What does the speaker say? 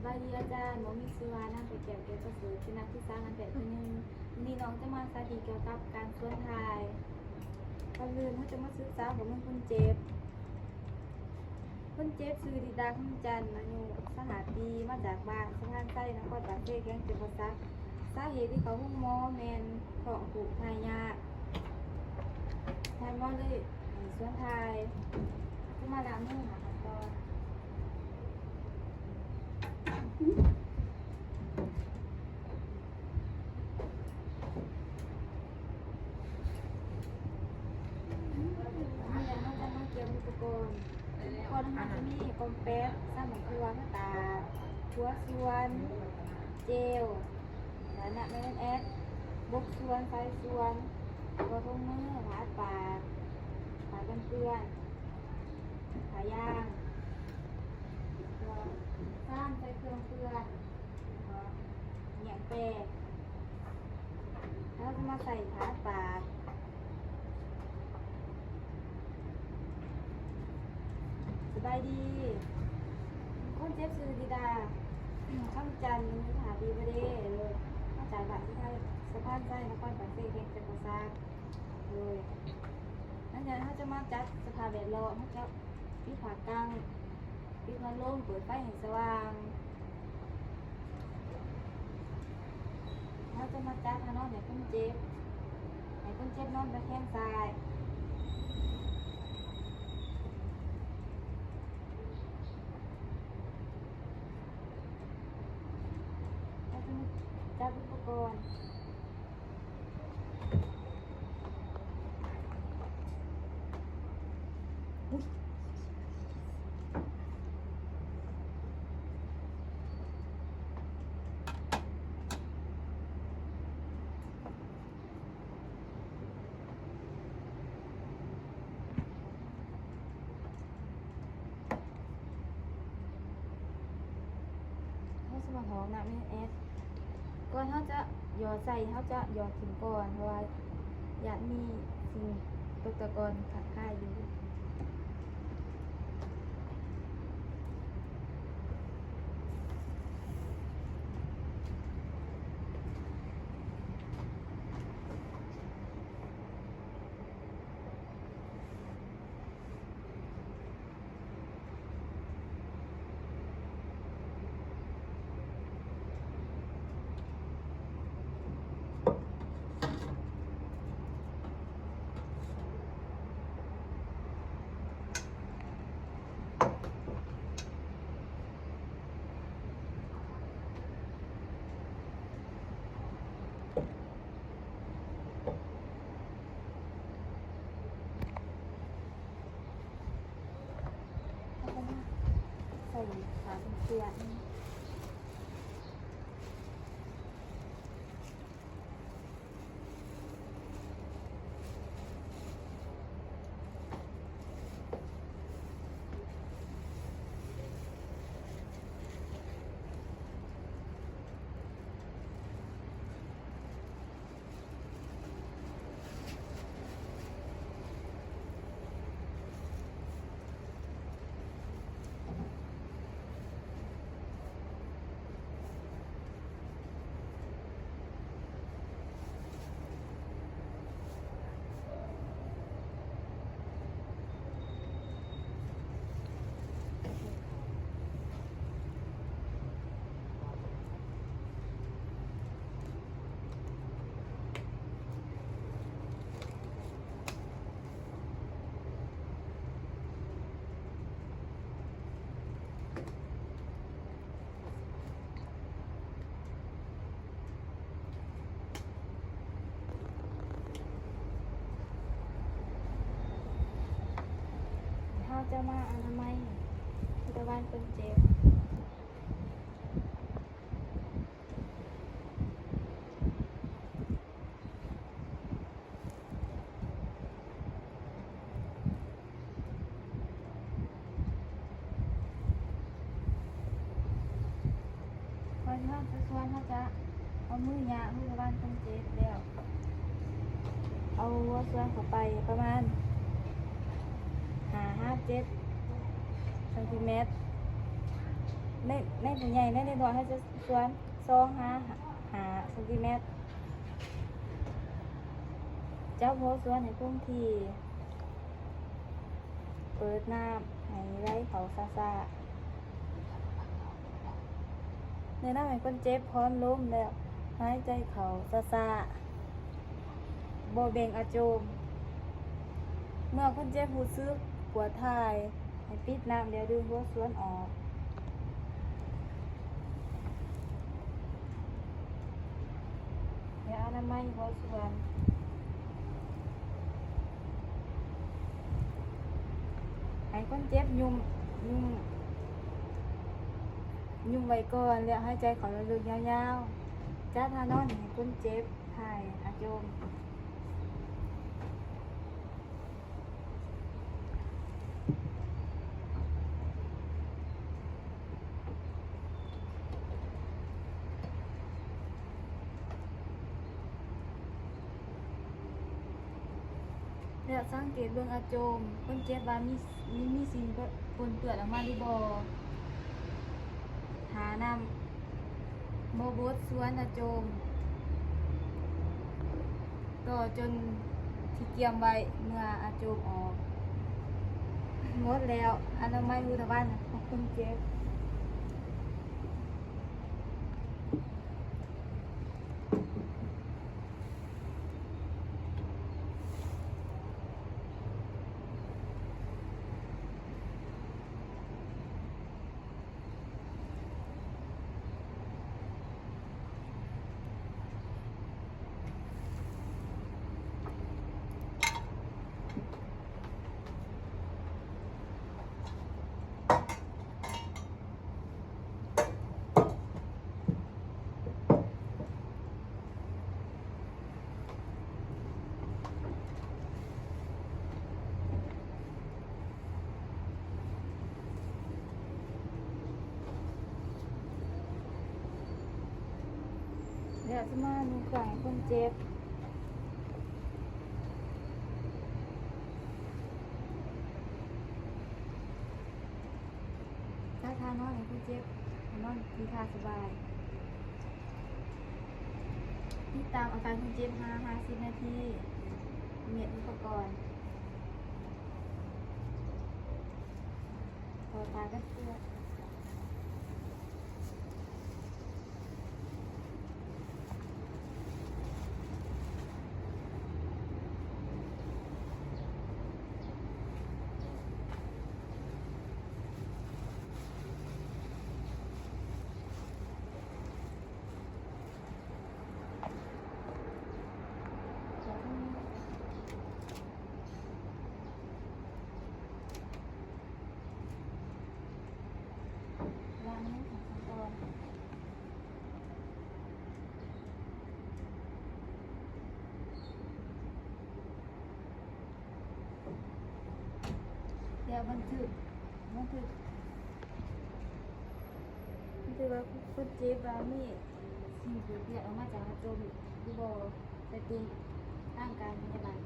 บายดีอาจารย์หมอมีชื่อว่านั่งไปแก้วเกี่ยวกับสูตรที่นักศึกษางานแบบนึงนี่น้องจะมาสาธิตเกี่ยวกับการสวนทายก่อนอื่นเขาจะมาศึกษาของคนเจ็บชื่อดิดาคำจันทร์อายุ2 ปีมาจากบ้านสะพานใต้นครปฐมแก้งจังหวัดสาเหตุที่เขาหุ้มหมอแมนท้องผูกทายยากทายหมอเลยสวนทายจะมาล้างมือหาขั้นตอนเขาจะมาเกี่ยวอุปกรณ์มันจะมีกลมแป๊บสมุนครัวผ้าตาชัวส่วนเจลและนะไม่เป็นแอดบกส่วนไฟส่วนตัวทุ่งมือผาปากผากันเปื้อนผายางตัวซ่านใส่เครื่องเปื้อนเหยียบแปรแล้วก็มาใส่ผาปากสบายดีคนเจ็บซื้อดีดาข้ามจันทร์สถาดีประเดเลยมาจากบ้านที่ไทยสะพานใต้นครปฐมเก่งจังหวัดตากเลยนั่นเขาจะมาจัดสภาพแวดล้อมเขาจะปิดผากลางปิดพัดลมเปิดไฟให้สว่างเขาจะมาจัดนอนให้คนเจ็บนอนตะแคงซ้ายจับอุปกรณ์เขาสมาหองนะไม่เอสก่อนเขาจะหยอดใส่เขาจะหยอดถึงก่อนเพราะว่าอยากมีสิ่งตกตะกอนขัดข้ายอยู่ใส่ขาเปื้อนจะมาอนามัยที่ตะวันเป็นเจ็บพอถ้าจะส่วนเขาจะเอามือยาที่ตะวันเป็นเจ็บแล้วเอาหัวส่วนเข้าไปประมาณ7 เซนติเมตร ในในตัวใหญ่ในน้อยให้จะส่วน2-5 เซนติเมตรเจ้าโพสต์ส่วนให้คงที่เปิดน้ำให้ไหลเขาซาๆในน้ำให้คนเจ็บพร้อมล้มแล้วหายใจเขาซาๆบ่เบ่งอาโจมเมื่อคนเจ็บรู้สึกปวดท้ายให้ปิดน้ำเดี๋ยวดึงหัวส่วนออกอนามัยหัวส่วนให้คนเจ็บยุ่มไว้ก่อนแล้วให้ใจเขาลึกๆยาวๆจ้าทานอนให้คนเจ็บถ่ายอาโจมแล้วสังเกตเบิ่งอาโจมคนเจ็บว่ามีสิ่งปนเปื้อนออกมาหรือบ่หานำโมบดสวนอาโจมต่อจนที่เกียมไว้เมื่ออาโจมออกหมดแล้วอนามัยมือตะวันของคนเจ็บแล้วจะมาดูกล่องคนเจ็บถ้าทานอนให้คนเจ็บนอนมีท่าสบายที่ตามอาการคนเจ็บ5-10 นาทีเมียอุปกรณ์พอตาก็เชื่อล้างมือของก่อนเดี๋ยวบันทึกว่าคนเจ็บว่ามีสิ่งเปลี่ยนออกมาจากอาโจมหรือบ่ไปตีร่างกายพยาบาล